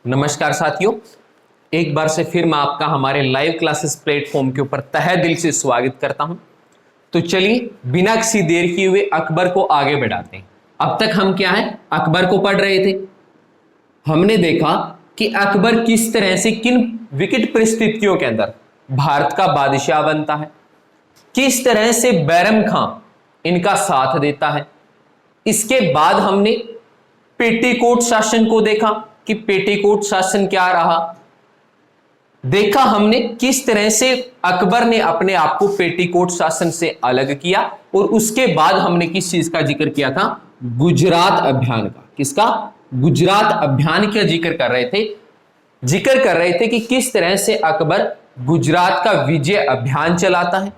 नमस्कार साथियों, एक बार से फिर मैं आपका हमारे लाइव क्लासेस प्लेटफॉर्म के ऊपर तहे दिल से स्वागत करता हूं। तो चलिए बिना किसी देर किए हुए अकबर को आगे बढ़ाते हैं। अब तक हम क्या है, अकबर को पढ़ रहे थे। हमने देखा कि अकबर किस तरह से किन विकट परिस्थितियों के अंदर भारत का बादशाह बनता है, किस तरह से बैरम खां इनका साथ देता है। इसके बाद हमने पेटीकोट शासन को देखा कि पेटीकोट शासन क्या रहा। देखा हमने किस तरह से अकबर ने अपने आप को पेटीकोट शासन से अलग किया, और उसके बाद हमने किस चीज का जिक्र किया था, गुजरात अभियान का। किसका? गुजरात अभियान का जिक्र कर रहे थे कि किस तरह से अकबर गुजरात का विजय अभियान चलाता है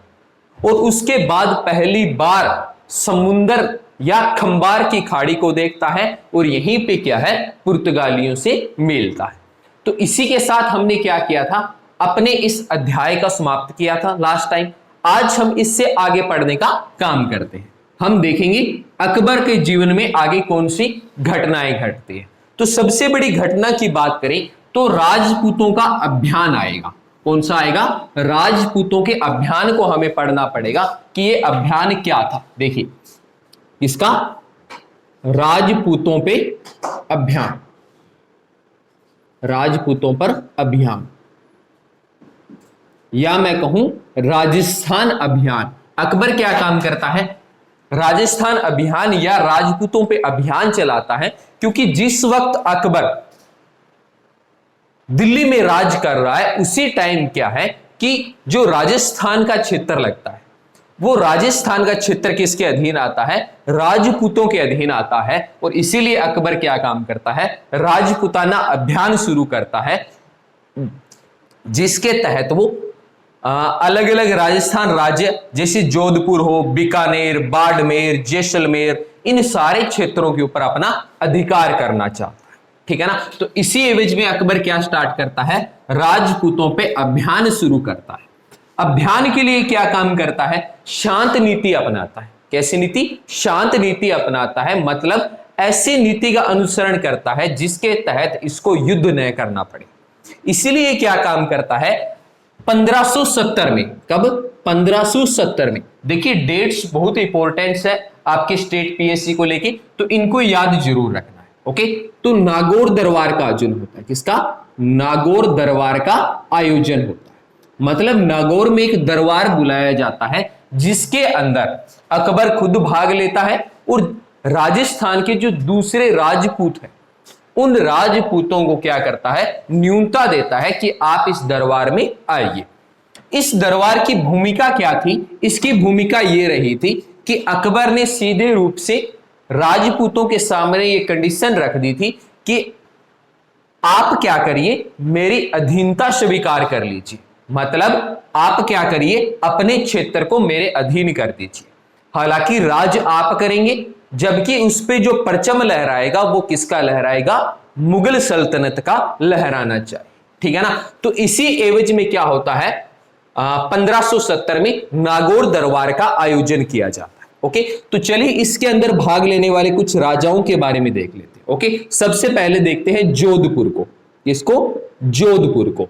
और उसके बाद पहली बार समुंदर या खंबार की खाड़ी को देखता है और यहीं पे क्या है, पुर्तगालियों से मिलता है। तो इसी के साथ हमने क्या किया था, अपने इस अध्याय का समाप्त किया था लास्ट टाइम। आज हम इससे आगे पढ़ने का काम करते हैं। हम देखेंगे अकबर के जीवन में आगे कौन सी घटनाएं घटती है। तो सबसे बड़ी घटना की बात करें तो राजपूतों का अभियान आएगा। कौन सा आएगा? राजपूतों के अभियान को हमें पढ़ना पड़ेगा कि यह अभियान क्या था। देखिए, इसका राजपूतों पे अभियान, राजपूतों पर अभियान, या मैं कहूं राजस्थान अभियान। अकबर क्या काम करता है? राजस्थान अभियान या राजपूतों पे अभियान चलाता है, क्योंकि जिस वक्त अकबर दिल्ली में राज कर रहा है उसी टाइम क्या है कि जो राजस्थान का क्षेत्र लगता है, वो राजस्थान का क्षेत्र किसके अधीन आता है? राजपूतों के अधीन आता है। और इसीलिए अकबर क्या काम करता है? राजपूताना अभियान शुरू करता है, जिसके तहत वो अलग अलग राजस्थान राज्य जैसे जोधपुर हो, बीकानेर, बाड़मेर, जैसलमेर, इन सारे क्षेत्रों के ऊपर अपना अधिकार करना चाहता है। ठीक है ना? तो इसी एवज में अकबर क्या स्टार्ट करता है? राजपूतों पे अभियान शुरू करता है। अभियान के लिए क्या काम करता है? शांत नीति अपनाता है। कैसी नीति? शांत नीति अपनाता है, मतलब ऐसी नीति का अनुसरण करता है जिसके तहत इसको युद्ध न करना पड़े। इसीलिए क्या काम करता है? 1570 में, कब? 1570 में। देखिए डेट्स बहुत इंपॉर्टेंट है आपके स्टेट पीएससी को लेके, तो इनको याद जरूर रखना है। ओके, तो नागौर दरबार का आयोजन होता है। किसका? नागौर दरबार का आयोजन होता है। मतलब नागौर में एक दरबार बुलाया जाता है जिसके अंदर अकबर खुद भाग लेता है और राजस्थान के जो दूसरे राजपूत हैं उन राजपूतों को क्या करता है? न्यूनता देता है कि आप इस दरबार में आइए। इस दरबार की भूमिका क्या थी? इसकी भूमिका यह रही थी कि अकबर ने सीधे रूप से राजपूतों के सामने यह कंडीशन रख दी थी कि आप क्या करिए, मेरी अधीनता स्वीकार कर लीजिए। मतलब आप क्या करिए, अपने क्षेत्र को मेरे अधीन कर दीजिए। हालांकि राज आप करेंगे, जबकि उस पे जो परचम लहराएगा वो किसका लहराएगा? मुगल सल्तनत का लहराना चाहिए। ठीक है ना? तो इसी एवज में क्या होता है, 1570 में नागौर दरबार का आयोजन किया जाता है। ओके, तो चलिए इसके अंदर भाग लेने वाले कुछ राजाओं के बारे में देख लेते हैं। ओके, सबसे पहले देखते हैं जोधपुर को। इसको जोधपुर को।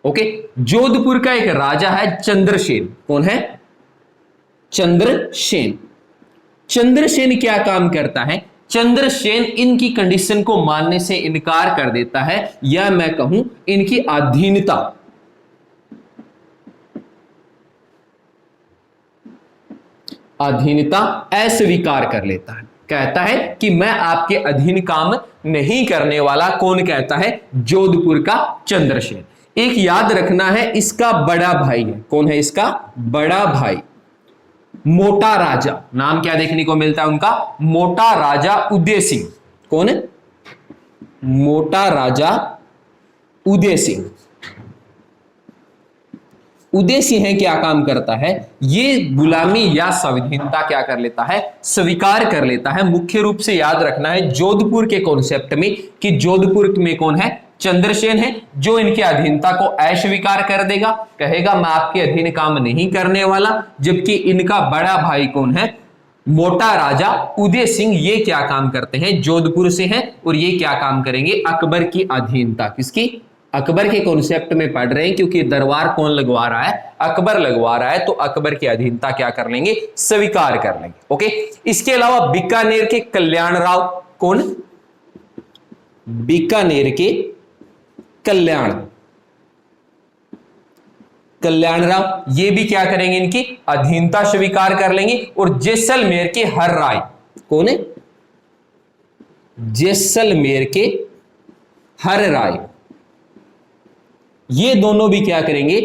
ओके, जोधपुर का एक राजा है चंद्रसेन। कौन है? चंद्रसेन। चंद्रसेन क्या काम करता है? चंद्रसेन इनकी कंडीशन को मानने से इनकार कर देता है, या मैं कहूं इनकी अधीनता अस्वीकार कर लेता है। कहता है कि मैं आपके अधीन काम नहीं करने वाला। कौन कहता है? जोधपुर का चंद्रसेन। एक याद रखना है, इसका बड़ा भाई है। कौन है इसका? बड़ा भाई मोटा राजा। नाम क्या देखने को मिलता है उनका? मोटा राजा उदय सिंह। कौन है? मोटा राजा उदय सिंह। उदय सिंह क्या काम करता है? ये गुलामी या स्वाधीनता क्या कर लेता है? स्वीकार कर लेता है। मुख्य रूप से याद रखना है जोधपुर के कॉन्सेप्ट में कि जोधपुर में कौन है? चंद्रसेन है, जो इनकी अधीनता को अस्वीकार कर देगा, कहेगा मैं आपके अधीन काम नहीं करने वाला। जबकि इनका बड़ा भाई कौन है? मोटा राजा उदय सिंह ये क्या काम करते हैं, जोधपुर से हैं और ये क्या काम करेंगे, अकबर की अधीनता, किसकी, अकबर के कॉन्सेप्ट में पढ़ रहे हैं क्योंकि दरबार कौन लगवा रहा है, अकबर लगवा रहा है, तो अकबर की अधीनता क्या कर लेंगे, स्वीकार कर लेंगे। ओके, इसके अलावा बीकानेर के कल्याण राव, कौन, बीकानेर के कल्याण राव, ये भी क्या करेंगे, इनकी अधीनता स्वीकार कर लेंगे। और जैसलमेर के हर राय, कौन है, जैसलमेर के हर राय, ये दोनों भी क्या करेंगे,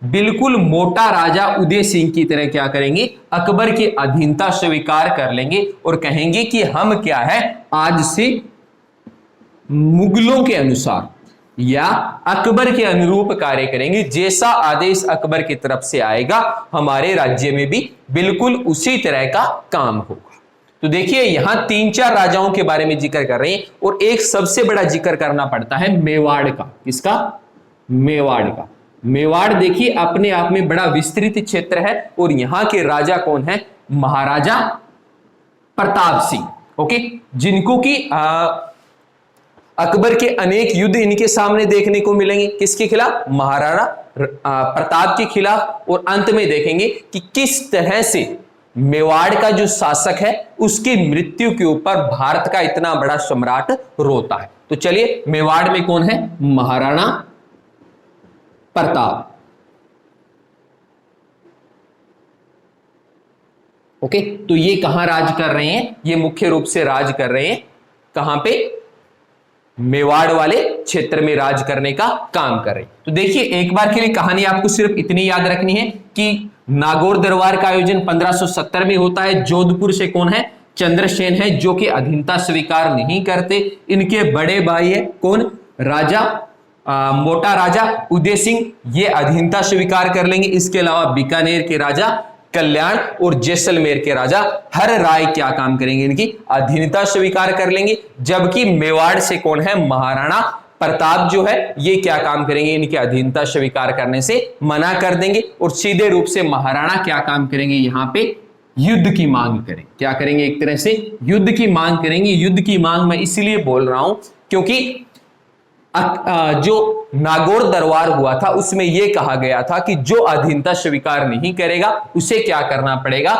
बिल्कुल मोटा राजा उदय सिंह की तरह क्या करेंगे, अकबर की अधीनता स्वीकार कर लेंगे और कहेंगे कि हम क्या है, आज से मुगलों के अनुसार या अकबर के अनुरूप कार्य करेंगे, जैसा आदेश अकबर की तरफ से आएगा हमारे राज्य में भी बिल्कुल उसी तरह का काम होगा। तो देखिए यहां 3-4 राजाओं के बारे में जिक्र कर रहे हैं और एक सबसे बड़ा जिक्र करना पड़ता है मेवाड़ का, किसका, मेवाड़ का। मेवाड़ देखिए अपने आप में बड़ा विस्तृत क्षेत्र है और यहां के राजा कौन है, महाराजा प्रताप सिंह। ओके, जिनको की अकबर के अनेक युद्ध इनके सामने देखने को मिलेंगे, किसके खिलाफ, महाराणा प्रताप के खिलाफ। और अंत में देखेंगे कि किस तरह से मेवाड़ का जो शासक है उसकी मृत्यु के ऊपर भारत का इतना बड़ा सम्राट रोता है। तो चलिए मेवाड़ में कौन है, महाराणा प्रताप। ओके, तो ये कहां राज कर रहे हैं, ये मुख्य रूप से राज कर रहे हैं कहां पे, मेवाड़ वाले क्षेत्र में राज करने का काम कर रहे हैं। तो देखिए एक बार के लिए कहानी आपको सिर्फ इतनी याद रखनी है कि नागौर दरबार का आयोजन 1570 में होता है। जोधपुर से कौन है, चंद्रसेन है, जो कि अधीनता स्वीकार नहीं करते। इनके बड़े भाई है कौन, राजा मोटा राजा उदय सिंह, ये अधीनता स्वीकार कर लेंगे। इसके अलावा बीकानेर के राजा कल्याण और जैसलमेर के राजा हर राय क्या काम करेंगे, इनकी अधीनता स्वीकार कर लेंगे। जबकि मेवाड़ से कौन है, महाराणा प्रताप जो है ये क्या काम करेंगे, इनकी अधीनता स्वीकार करने से मना कर देंगे और सीधे रूप से महाराणा क्या काम करेंगे, यहां पे युद्ध की मांग करें, क्या करेंगे, एक तरह से युद्ध की मांग करेंगे। युद्ध की मांग मैं इसलिए बोल रहा हूं क्योंकि जो नागौर दरबार हुआ था उसमें यह कहा गया था कि जो अधीनता स्वीकार नहीं करेगा उसे क्या करना पड़ेगा,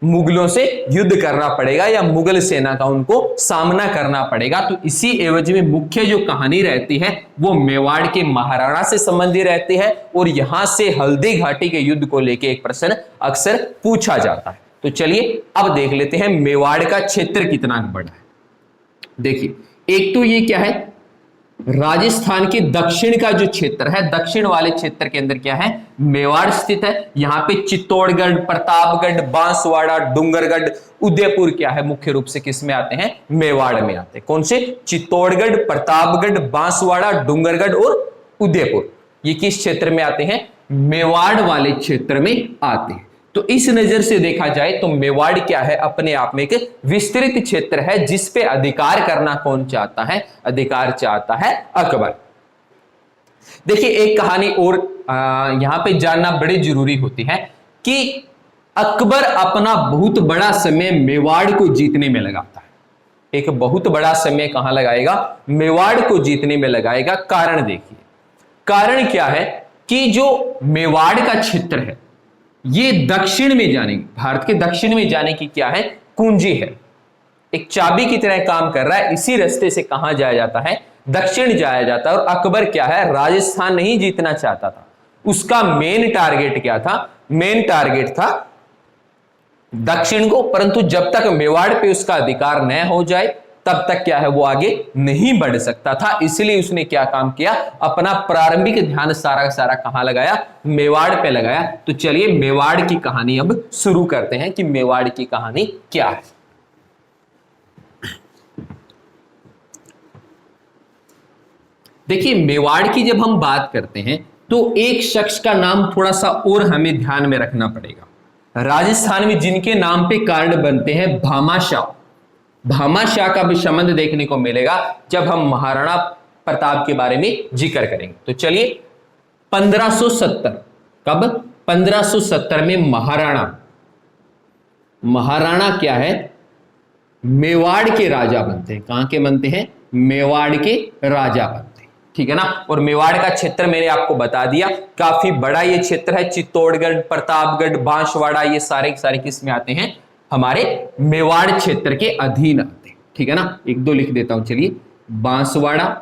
मुगलों से युद्ध करना पड़ेगा या मुगल सेना का उनको सामना करना पड़ेगा। तो इसी एवज में मुख्य जो कहानी रहती है वो मेवाड़ के महाराणा से संबंधी रहती है और यहां से हल्दी घाटी के युद्ध को लेकर एक प्रश्न अक्सर पूछा जाता है। तो चलिए अब देख लेते हैं मेवाड़ का क्षेत्र कितना बड़ा है। देखिए एक तो ये क्या है, राजस्थान के दक्षिण का जो क्षेत्र है, दक्षिण वाले क्षेत्र के अंदर क्या है, मेवाड़ स्थित है। यहां पे चित्तौड़गढ़, प्रतापगढ़, बांसवाड़ा, डूंगरगढ़, उदयपुर क्या है, मुख्य रूप से किस में आते हैं, मेवाड़ में आते हैं। कौन से, चित्तौड़गढ़, प्रतापगढ़, बांसवाड़ा, डूंगरगढ़ और उदयपुर, ये किस क्षेत्र में आते हैं, मेवाड़ वाले क्षेत्र में आते हैं। तो इस नजर से देखा जाए तो मेवाड़ क्या है, अपने आप में एक विस्तृत क्षेत्र है जिस पे अधिकार करना कौन चाहता है, अधिकार चाहता है अकबर। देखिए एक कहानी और यहां पे जानना बड़ी जरूरी होती है कि अकबर अपना बहुत बड़ा समय मेवाड़ को जीतने में लगाता है। एक बहुत बड़ा समय कहां लगाएगा, मेवाड़ को जीतने में लगाएगा। कारण देखिए, कारण क्या है कि जो मेवाड़ का क्षेत्र है ये दक्षिण में जाने, भारत के दक्षिण में जाने की क्या है, कुंजी है, एक चाबी की तरह काम कर रहा है। इसी रास्ते से कहां जाया जाता है, दक्षिण जाया जाता है। और अकबर क्या है, राजस्थान नहीं जीतना चाहता था, उसका मेन टारगेट क्या था, मेन टारगेट था दक्षिण को। परंतु जब तक मेवाड़ पे उसका अधिकार न हो जाए तब तक क्या है वो आगे नहीं बढ़ सकता था। इसलिए उसने क्या काम किया, अपना प्रारंभिक ध्यान सारा का सारा कहां लगाया, मेवाड़ पे लगाया। तो चलिए मेवाड़ की कहानी अब शुरू करते हैं कि मेवाड़ की कहानी क्या है। देखिए मेवाड़ की जब हम बात करते हैं तो एक शख्स का नाम थोड़ा सा और हमें ध्यान में रखना पड़ेगा। राजस्थान में जिनके नाम पे कार्ड बनते हैं, भामाशाह, भामाशाह का भी संबंध देखने को मिलेगा जब हम महाराणा प्रताप के बारे में जिक्र करेंगे। तो चलिए 1570, कब, 1570 में महाराणा महाराणा क्या है, मेवाड़ के राजा बनते हैं। कहां के बनते हैं, मेवाड़ के राजा बनते हैं, ठीक है ना। और मेवाड़ का क्षेत्र मैंने आपको बता दिया, काफी बड़ा ये क्षेत्र है। चित्तौड़गढ़, प्रतापगढ़, बांसवाड़ा, ये सारे किस में आते हैं, हमारे मेवाड़ क्षेत्र के अधीन आते हैं, ठीक है ना। एक दो लिख देता हूं, चलिए। बांसवाड़ा,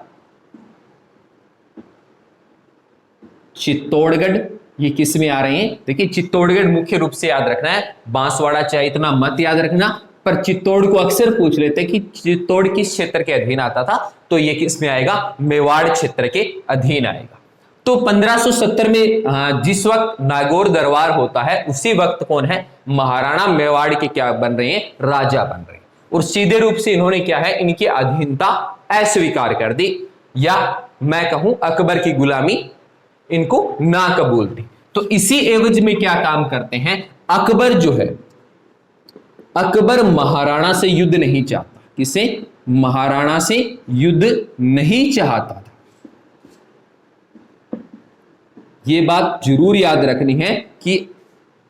चित्तौड़गढ़, ये किस में आ रहे हैं, देखिए चित्तौड़गढ़ मुख्य रूप से याद रखना है, बांसवाड़ा चाहे इतना मत याद रखना, पर चित्तौड़ को अक्सर पूछ लेते हैं कि चित्तौड़ किस क्षेत्र के अधीन आता था, तो ये किस में आएगा, मेवाड़ क्षेत्र के अधीन आएगा। तो 1570 में जिस वक्त नागौर दरबार होता है, उसी वक्त कौन है, महाराणा मेवाड़ के क्या बन रहे हैं, राजा बन रहे हैं। और सीधे रूप से इन्होंने क्या है, इनकी अधीनता अस्वीकार कर दी, या मैं कहूं अकबर की गुलामी इनको ना कबूल थी। तो इसी एवज में क्या काम करते हैं, अकबर जो है, अकबर महाराणा से युद्ध नहीं चाहता। किसे, महाराणा से युद्ध नहीं चाहता था। यह बात जरूर याद रखनी है कि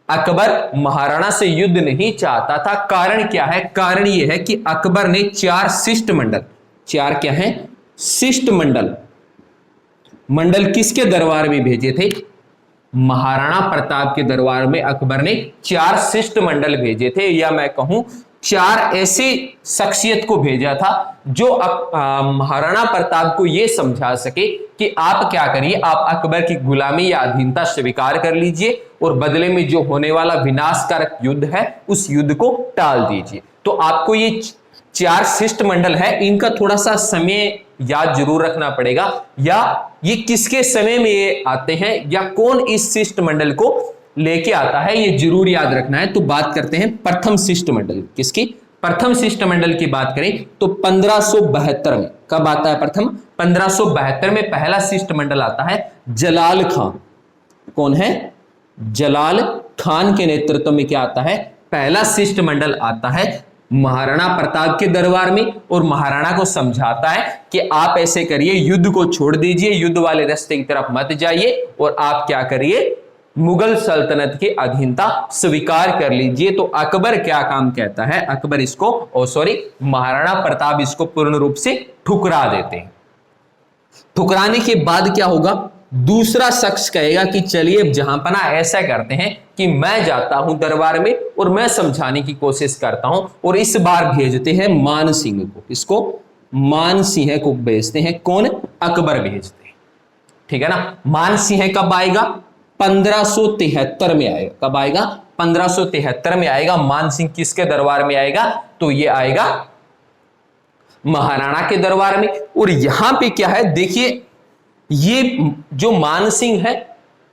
अकबर महाराणा से युद्ध नहीं चाहता था। कारण क्या है, कारण यह है कि अकबर ने 4 शिष्टमंडल, 4 क्या है, शिष्टमंडल, मंडल किसके दरबार में भेजे थे, महाराणा प्रताप के दरबार में अकबर ने 4 शिष्टमंडल भेजे थे, या मैं कहूं 4 ऐसे शख्सियत को भेजा था जो महाराणा प्रताप को यह समझा सके कि आप क्या करिए, आप अकबर की गुलामी या अधीनता स्वीकार कर लीजिए और बदले में जो होने वाला विनाशकारक युद्ध है उस युद्ध को टाल दीजिए। तो आपको ये 4 शिष्टमंडल है, इनका थोड़ा सा समय याद जरूर रखना पड़ेगा, या ये किसके समय में ये आते हैं, या कौन इस शिष्टमंडल को लेके आता है, ये जरूर याद रखना है। तो बात करते हैं प्रथम शिष्टमंडल, किसकी, प्रथम शिष्टमंडल की बात करें तो 1572 में कब आता है प्रथम, 1572 में पहला शिष्टमंडल आता है जलाल खान। कौन है, जलाल खान के नेतृत्व में क्या आता है, पहला शिष्टमंडल आता है महाराणा प्रताप के दरबार में, और महाराणा को समझाता है कि आप ऐसे करिए, युद्ध को छोड़ दीजिए, युद्ध वाले रास्ते की तरफ मत जाइए, और आप क्या करिए, मुगल सल्तनत की अधीनता स्वीकार कर लीजिए। तो अकबर क्या काम कहता है, अकबर इसको महाराणा प्रताप इसको पूर्ण रूप से ठुकरा देते हैं। ठुकराने के बाद क्या होगा, दूसरा शख्स कहेगा कि चलिए अब जहांपना ऐसा करते हैं कि मैं जाता हूं दरबार में और मैं समझाने की कोशिश करता हूं, और इस बार भेजते हैं मान सिंह को। इसको मान सिंह को भेजते हैं, कौन, अकबर भेजते हैं, ठीक है ना। मान सिंह कब आएगा, 1573 में आएगा। कब आएगा, 1573 में आएगा। मान सिंह किसके दरबार में आएगा, तो ये आएगा महाराणा के दरबार में। और यहां पे क्या है, देखिए ये जो मान सिंह है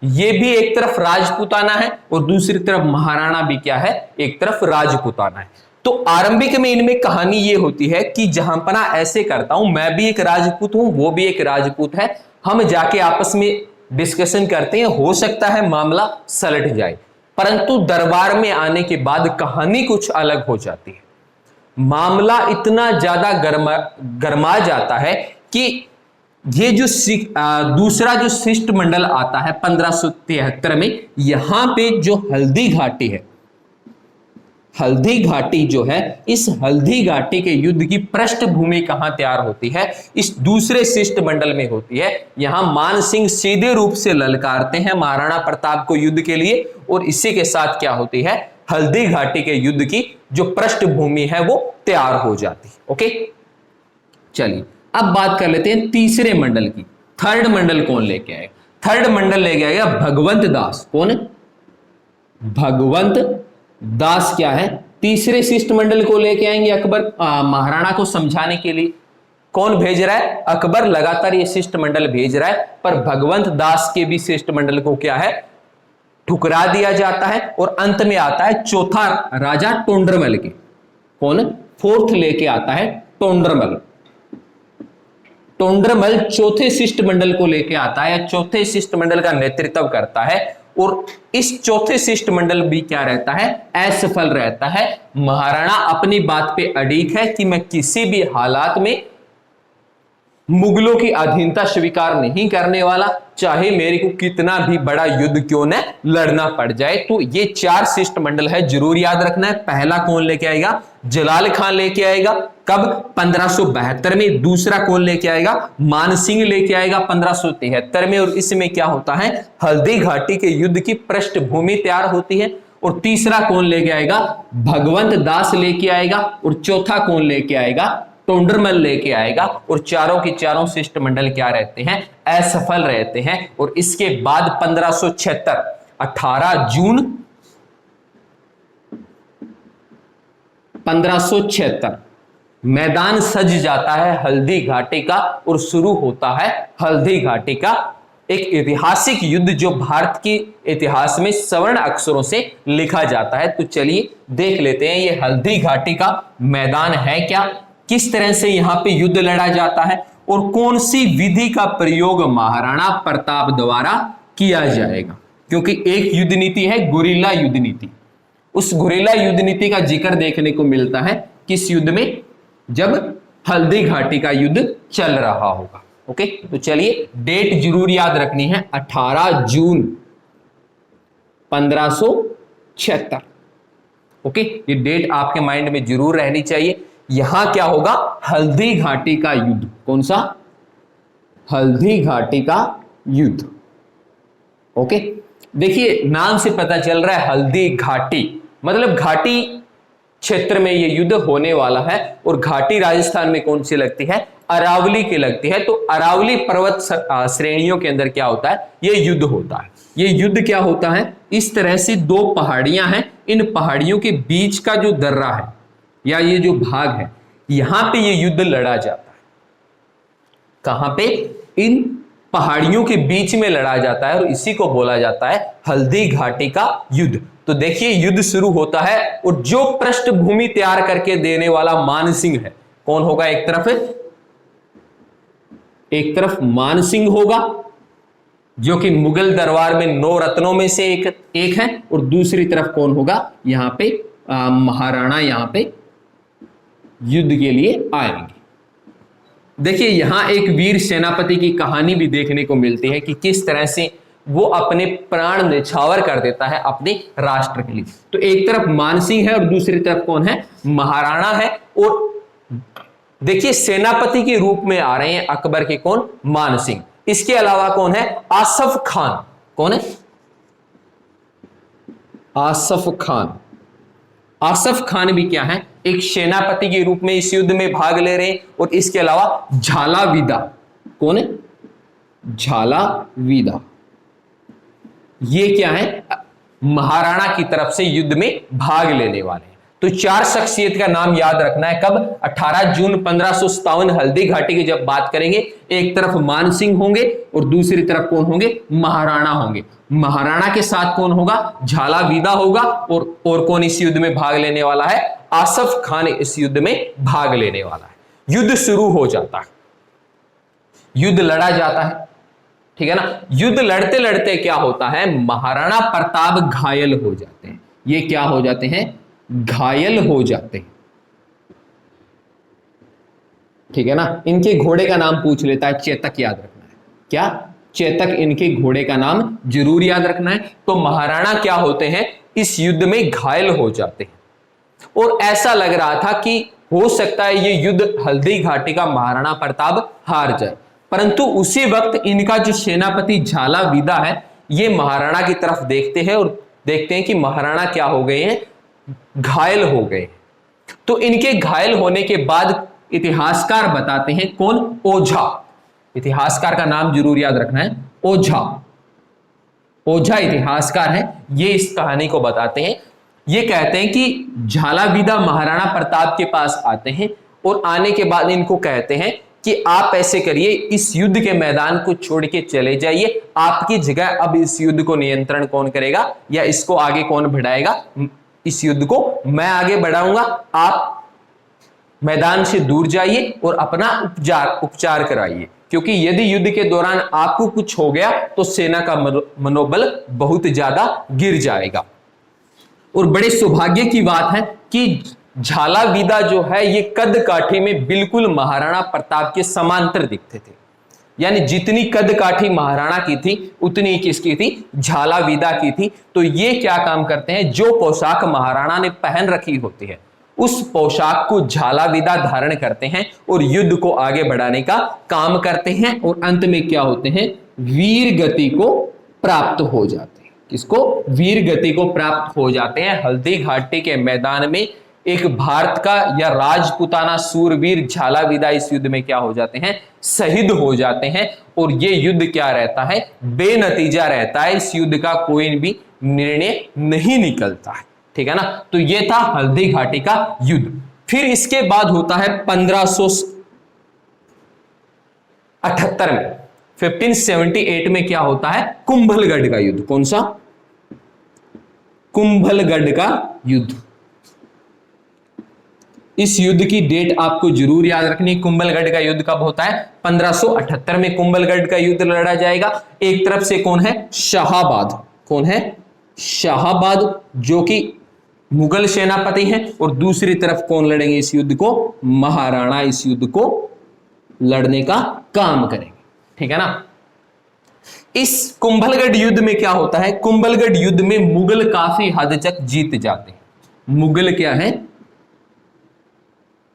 ये भी एक तरफ राजपूताना है और दूसरी तरफ महाराणा भी क्या है, एक तरफ राजपूताना है। तो आरंभिक में इनमें कहानी ये होती है कि जहांपना ऐसे करता हूं, मैं भी एक राजपूत हूं, वो भी एक राजपूत है, हम जाके आपस में डिस्कशन करते हैं, हो सकता है मामला सलट जाए। परंतु दरबार में आने के बाद कहानी कुछ अलग हो जाती है। मामला इतना ज्यादा गरमा जाता है कि ये जो दूसरा जो शिष्टमंडल आता है 1573 में, यहां पे जो हल्दी घाटी है, हल्दी घाटी जो है, इस हल्दी घाटी के युद्ध की पृष्ठभूमि कहां तैयार होती है, इस दूसरे शिष्टमंडल में होती है। यहां मान सिंह सीधे रूप से ललकारते हैं महाराणा प्रताप को युद्ध के लिए, और इसी के साथ क्या होती है, हल्दी घाटी के युद्ध की जो पृष्ठभूमि है वो तैयार हो जाती है। ओके, चलिए अब बात कर लेते हैं तीसरे मंडल की। थर्ड मंडल कौन लेके आएगा, थर्ड मंडल लेके आएगा भगवंत दास। कौन, भगवंत दास क्या है, तीसरे शिष्टमंडल को लेके आएंगे अकबर महाराणा को समझाने के लिए। कौन भेज रहा है, अकबर लगातार ये शिष्टमंडल भेज रहा है, पर भगवंत दास के भी शिष्टमंडल को क्या है, ठुकरा दिया जाता है। और अंत में आता है चौथा राजा टोंडरमल के। कौन, फोर्थ लेके आता है टोंडरमल। टोंडरमल चौथे शिष्टमंडल को लेके आता है, चौथे शिष्टमंडल का नेतृत्व करता है, और इस चौथे शिष्टमंडल भी क्या रहता है, असफल रहता है। महाराणा अपनी बात पे अड़िग है कि मैं किसी भी हालात में मुगलों की अधीनता स्वीकार नहीं करने वाला, चाहे मेरे को कितना भी बड़ा युद्ध क्यों न लड़ना पड़ जाए। तो ये 4 शिष्टमंडल है, जरूर याद रखना है। पहला कौन लेके आएगा? जलाल खान लेके आएगा। कब? 1572 में। दूसरा कौन लेके आएगा? मानसिंह लेके आएगा 1573 में। और इसमें क्या होता है? हल्दी घाटी के युद्ध की पृष्ठभूमि तैयार होती है। और तीसरा कौन लेके आएगा? भगवंत दास लेके आएगा। और चौथा कौन लेके आएगा? तोंडरमल लेके आएगा। और चारों की चारों शिष्टमंडल क्या रहते हैं? असफल रहते हैं। और इसके बाद 1576 18 जून 1576 मैदान सज जाता है हल्दी घाटी का और शुरू होता है हल्दी घाटी का एक ऐतिहासिक युद्ध जो भारत के इतिहास में स्वर्ण अक्षरों से लिखा जाता है। तो चलिए देख लेते हैं ये हल्दी घाटी का मैदान है क्या, किस तरह से यहां पे युद्ध लड़ा जाता है और कौन सी विधि का प्रयोग महाराणा प्रताप द्वारा किया जाएगा। क्योंकि एक युद्ध नीति है गुरिल्ला युद्ध नीति, उस गुरिल्ला युद्ध नीति का जिक्र देखने को मिलता है किस युद्ध में? जब हल्दी घाटी का युद्ध चल रहा होगा। ओके, तो चलिए डेट जरूर याद रखनी है, 18 जून 1576। ओके, ये डेट आपके माइंड में जरूर रहनी चाहिए। यहां क्या होगा? हल्दी घाटी का युद्ध। कौन सा? हल्दी घाटी का युद्ध। ओके, देखिए नाम से पता चल रहा है हल्दी घाटी, मतलब घाटी क्षेत्र में ये युद्ध होने वाला है। और घाटी राजस्थान में कौन सी लगती है? अरावली की लगती है। तो अरावली पर्वत श्रेणियों के अंदर क्या होता है? ये युद्ध होता है। ये युद्ध क्या होता है? इस तरह से 2 पहाड़ियां हैं, इन पहाड़ियों के बीच का जो दर्रा है या ये जो भाग है, यहां पे ये युद्ध लड़ा जाता है। कहां पे? इन पहाड़ियों के बीच में लड़ा जाता है और इसी को बोला जाता है हल्दी घाटी का युद्ध। तो देखिए युद्ध शुरू होता है और जो पृष्ठभूमि तैयार करके देने वाला मानसिंह है, कौन होगा? एक तरफ मानसिंह होगा जो कि मुगल दरबार में 9 रत्नों में से एक है। और दूसरी तरफ कौन होगा? यहां पे महाराणा यहां पे युद्ध के लिए आएंगे। देखिए यहां एक वीर सेनापति की कहानी भी देखने को मिलती है कि किस तरह से वो अपने प्राण न्यौछावर कर देता है अपने राष्ट्र के लिए। तो एक तरफ मानसिंह है और दूसरी तरफ कौन है? महाराणा है। और देखिए सेनापति के रूप में आ रहे हैं अकबर के कौन? मानसिंह। इसके अलावा कौन है? आसफ खान। कौन है? आसफ खान। आसफ खान भी क्या है? एक सेनापति के रूप में इस युद्ध में भाग ले रहे हैं। और इसके अलावा झालाविदा। कौन है? झालाविदा। ये क्या है? महाराणा की तरफ से युद्ध में भाग लेने वाले हैं। तो 4 शख्सियत का नाम याद रखना है। कब? 18 जून 1557 हल्दी घाटी की जब बात करेंगे, एक तरफ मानसिंह होंगे और दूसरी तरफ कौन होंगे? महाराणा होंगे। महाराणा के साथ कौन होगा? झालाविदा होगा। और कौन इस युद्ध में भाग लेने वाला है? आसफ खान इस युद्ध में भाग लेने वाला है। युद्ध शुरू हो जाता है, युद्ध लड़ा जाता है, ठीक है ना। युद्ध लड़ते लड़ते क्या होता है? महाराणा प्रताप घायल हो जाते हैं। ये क्या हो जाते हैं? घायल हो जाते हैं, ठीक है ना। इनके घोड़े का नाम पूछ लेता है, चेतक याद रखना है। क्या? चेतक इनके घोड़े का नाम जरूर याद रखना है। तो महाराणा क्या होते हैं? इस युद्ध में घायल हो जाते हैं। और ऐसा लग रहा था कि हो सकता है ये युद्ध हल्दी घाटी का महाराणा प्रताप हार जाए, परंतु उसी वक्त इनका जो सेनापति झालाविदा है ये महाराणा की तरफ देखते हैं और देखते हैं कि महाराणा क्या हो गए हैं? घायल हो गए। तो इनके घायल होने के बाद इतिहासकार बताते हैं, कौन? ओझा। इतिहासकार का नाम जरूर याद रखना है, ओझा। ओझा इतिहासकार है, ये इस कहानी को बताते हैं। ये कहते हैं कि झालाविदा महाराणा प्रताप के पास आते हैं और आने के बाद इनको कहते हैं कि आप ऐसे करिए, इस युद्ध के मैदान को छोड़ के चले जाइए, आपकी जगह अब इस युद्ध को नियंत्रण कौन करेगा या इसको आगे कौन बढ़ाएगा? इस युद्ध को मैं आगे बढ़ाऊंगा, आप मैदान से दूर जाइए और अपना उपचार कराइए, क्योंकि यदि युद्ध के दौरान आपको कुछ हो गया तो सेना का मनोबल बहुत ज्यादा गिर जाएगा। और बड़े सौभाग्य की बात है कि झालावीदा जो है ये कद काठी में बिल्कुल महाराणा प्रताप के समांतर दिखते थे, यानी जितनी कद काठी महाराणा की थी उतनी किसकी थी, झालावीदा की थी। तो ये क्या काम करते हैं, जो पोशाक महाराणा ने पहन रखी होती है उस पोशाक को झालावीदा धारण करते हैं और युद्ध को आगे बढ़ाने का काम करते हैं, और अंत में क्या होते हैं, वीर गति को प्राप्त हो जाते हैं। किसको, वीर गति को प्राप्त हो जाते हैं। हल्दी घाटी के मैदान में एक भारत का या राजपुताना सूरवीर झालावीदा इस युद्ध में क्या हो जाते हैं, शहीद हो जाते हैं। और ये युद्ध क्या रहता है, बेनतीजा रहता है। इस युद्ध का कोई भी निर्णय नहीं निकलता है, ठीक है ना। तो ये था हल्दी घाटी का युद्ध। फिर इसके बाद होता है 1578 में, 1578 में क्या होता है, कुंभलगढ़ का युद्ध। कौन सा, कुंभलगढ़ का युद्ध। इस युद्ध की डेट आपको जरूर याद रखनी है। कुंभलगढ़ का युद्ध कब होता है, 1578 में कुंभलगढ़ का युद्ध लड़ा जाएगा। एक तरफ से कौन है, शाहाबाद। कौन है, शाहाबाद, जो कि मुगल सेनापति हैं, और दूसरी तरफ कौन लड़ेंगे इस युद्ध को, महाराणा इस युद्ध को लड़ने का काम करेंगे, ठीक है ना। इस कुंभलगढ़ युद्ध में क्या होता है, कुंभलगढ़ युद्ध में मुगल काफी हद तक जीत जाते हैं। मुगल क्या है,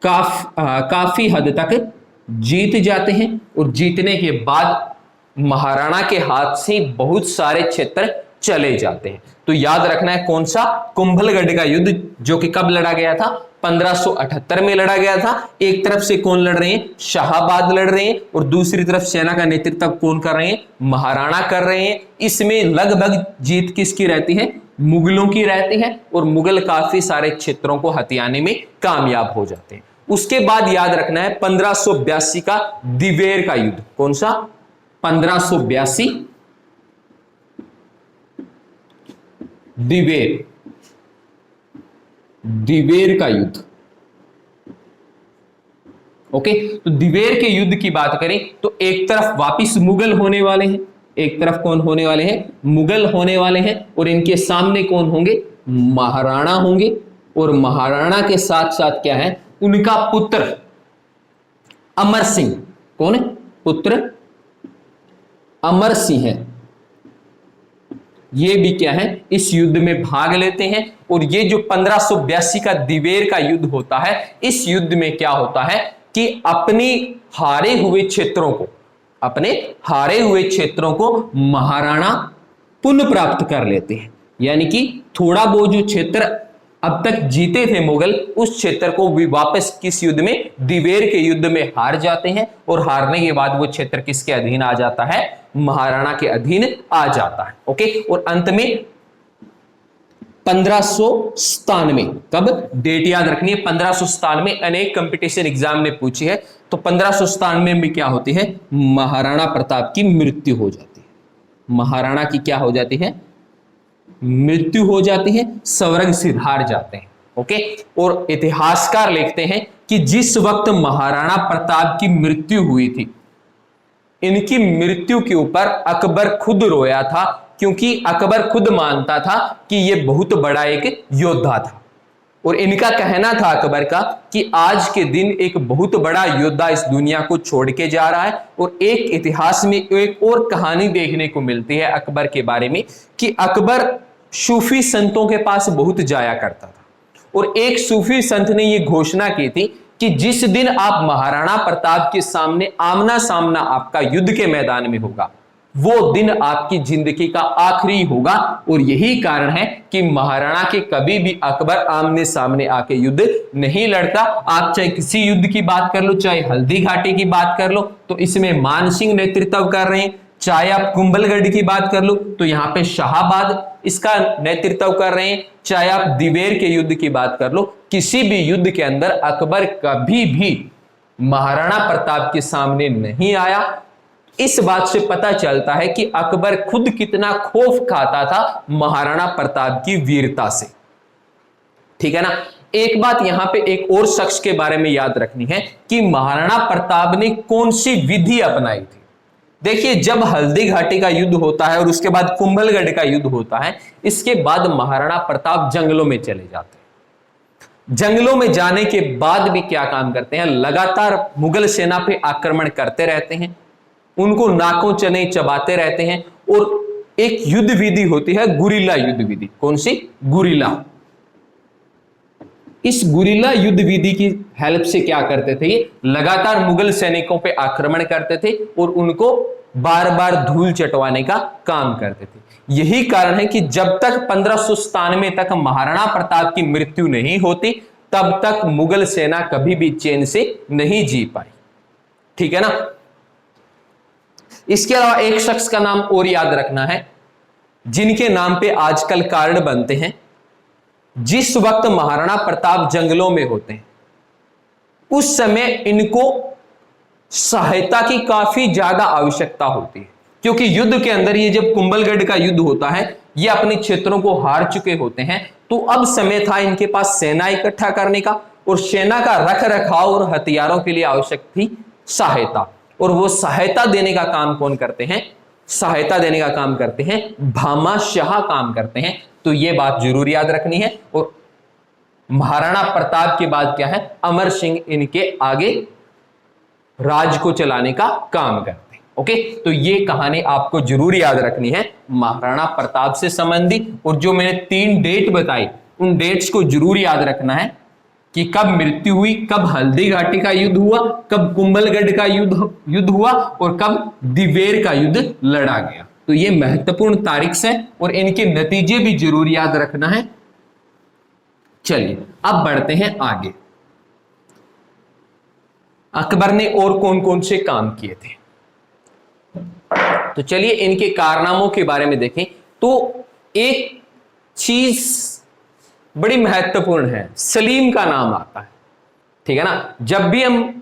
काफी हद तक जीत जाते हैं, और जीतने के बाद महाराणा के हाथ से बहुत सारे क्षेत्र चले जाते हैं। तो याद रखना है कौन सा, कुंभलगढ़ का युद्ध, जो कि कब लड़ा गया था, 1578 में लड़ा गया था। एक तरफ से कौन लड़ रहे हैं, शाहाबाद लड़ रहे हैं, और दूसरी तरफ सेना का नेतृत्व कौन कर रहे हैं, महाराणा कर रहे हैं। इसमें लगभग जीत किसकी रहती है, मुगलों की रहती है, और मुगल काफी सारे क्षेत्रों को हथियाने में कामयाब हो जाते हैं। उसके बाद याद रखना है 1582 का दिवेर का युद्ध। कौन सा, 1582 दिवेर का युद्ध। ओके, तो दिवेर के युद्ध की बात करें तो एक तरफ वापिस मुगल होने वाले हैं, एक तरफ कौन होने वाले हैं, मुगल होने वाले हैं, और इनके सामने कौन होंगे, महाराणा होंगे। और महाराणा के साथ साथ क्या है, उनका पुत्र अमर सिंह। कौन है, पुत्र अमर सिंह है। ये भी क्या है, इस युद्ध में भाग लेते हैं। और ये जो 1582 का दिवेर का युद्ध होता है, इस युद्ध में क्या होता है कि अपने हारे हुए क्षेत्रों को महाराणा पुनः प्राप्त कर लेते हैं। यानी कि थोड़ा वो जो क्षेत्र अब तक जीते थे मुगल, उस क्षेत्र को भी वापस किस युद्ध में, दिवेर के युद्ध में हार जाते हैं। और हारने के बाद वो क्षेत्र किसके अधीन आ जाता है, महाराणा के अधीन आ जाता है। ओके, और अंत में 1597, कब, डेट याद रखनी है, 1597 अनेक कंपटीशन एग्जाम ने पूछी है। तो 1597 में क्या होती है, महाराणा प्रताप की मृत्यु हो जाती है। महाराणा की क्या हो जाती है, मृत्यु हो जाती है, स्वर्ग सिधार जाते हैं। ओके, और इतिहासकार लिखते हैं कि जिस वक्त महाराणा प्रताप की मृत्यु हुई थी, इनकी मृत्यु के ऊपर अकबर खुद रोया था, क्योंकि अकबर खुद मानता था कि यह बहुत बड़ा एक योद्धा था। और इनका कहना था अकबर का कि आज के दिन एक बहुत बड़ा योद्धा इस दुनिया को छोड़ के जा रहा है। और एक इतिहास में एक और कहानी देखने को मिलती है अकबर के बारे में, कि अकबर सूफी संतों के पास बहुत जाया करता था, और एक सूफी संत ने यह घोषणा की थी कि जिस दिन आप महाराणा प्रताप के सामने आमना सामना आपका युद्ध के मैदान में होगा, वो दिन आपकी जिंदगी का आखिरी होगा। और यही कारण है कि महाराणा के कभी भी अकबर आमने सामने आके युद्ध नहीं लड़ता। आप चाहे किसी युद्ध की बात कर लो, चाहे हल्दी घाटी की बात कर लो, तो इसमें मानसिंह नेतृत्व कर रहे हैं। चाहे आप कुंभलगढ़ की बात कर लो तो यहां पे शाहाबाद इसका नेतृत्व कर रहे हैं। चाहे आप दिवेर के युद्ध की बात कर लो, किसी भी युद्ध के अंदर अकबर कभी भी महाराणा प्रताप के सामने नहीं आया। इस बात से पता चलता है कि अकबर खुद कितना खौफ खाता था महाराणा प्रताप की वीरता से, ठीक है ना। एक बात यहां पे एक और शख्स के बारे में याद रखनी है कि महाराणा प्रताप ने कौन सी विधि अपनाई थी। देखिए, जब हल्दी घाटी का युद्ध होता है और उसके बाद कुंभलगढ़ का युद्ध होता है, इसके बाद महाराणा प्रताप जंगलों में चले जाते हैं। जंगलों में जाने के बाद भी क्या काम करते हैं, लगातार मुगल सेना पे आक्रमण करते रहते हैं, उनको नाकों चने चबाते रहते हैं। और एक युद्ध विधि होती है गुरिल्ला युद्ध विधि। कौन सी? गुरिल्ला। इस गुरिल्ला युद्ध विधि की हेल्प से क्या करते थे, ये लगातार मुगल सैनिकों पे आक्रमण करते थे और उनको बार बार धूल चटवाने का काम करते थे। यही कारण है कि जब तक 1597 तक महाराणा प्रताप की मृत्यु नहीं होती, तब तक मुगल सेना कभी भी चैन से नहीं जी पाई। ठीक है ना। इसके अलावा एक शख्स का नाम और याद रखना है, जिनके नाम पे आजकल कार्ड बनते हैं। जिस वक्त महाराणा प्रताप जंगलों में होते हैं, उस समय इनको सहायता की काफी ज्यादा आवश्यकता होती है, क्योंकि युद्ध के अंदर ये जब कुंभलगढ़ का युद्ध होता है, ये अपने क्षेत्रों को हार चुके होते हैं। तो अब समय था इनके पास सेना इकट्ठा करने का, और सेना का रख रखाव और हथियारों के लिए आवश्यक थी सहायता। और वो सहायता देने का काम कौन करते हैं? सहायता देने का काम करते हैं भामाशाह काम करते हैं। तो ये बात जरूर याद रखनी है। और महाराणा प्रताप के बाद क्या है, अमर सिंह इनके आगे राज को चलाने का काम करते हैं। ओके, तो ये कहानी आपको जरूर याद रखनी है महाराणा प्रताप से संबंधित। और जो मैंने 3 डेट बताई, उन डेट्स को जरूर याद रखना है कि कब मृत्यु हुई, कब हल्दी घाटी का युद्ध हुआ, कब कुंभलगढ़ का युद्ध हुआ, और कब दिवेर का युद्ध लड़ा गया। तो ये महत्वपूर्ण तारीख है और इनके नतीजे भी जरूर याद रखना है। चलिए अब बढ़ते हैं आगे। अकबर ने और कौन कौन से काम किए थे, तो चलिए इनके कारनामों के बारे में देखें। तो एक चीज बड़ी महत्वपूर्ण है, सलीम का नाम आता है। ठीक है ना। जब भी हम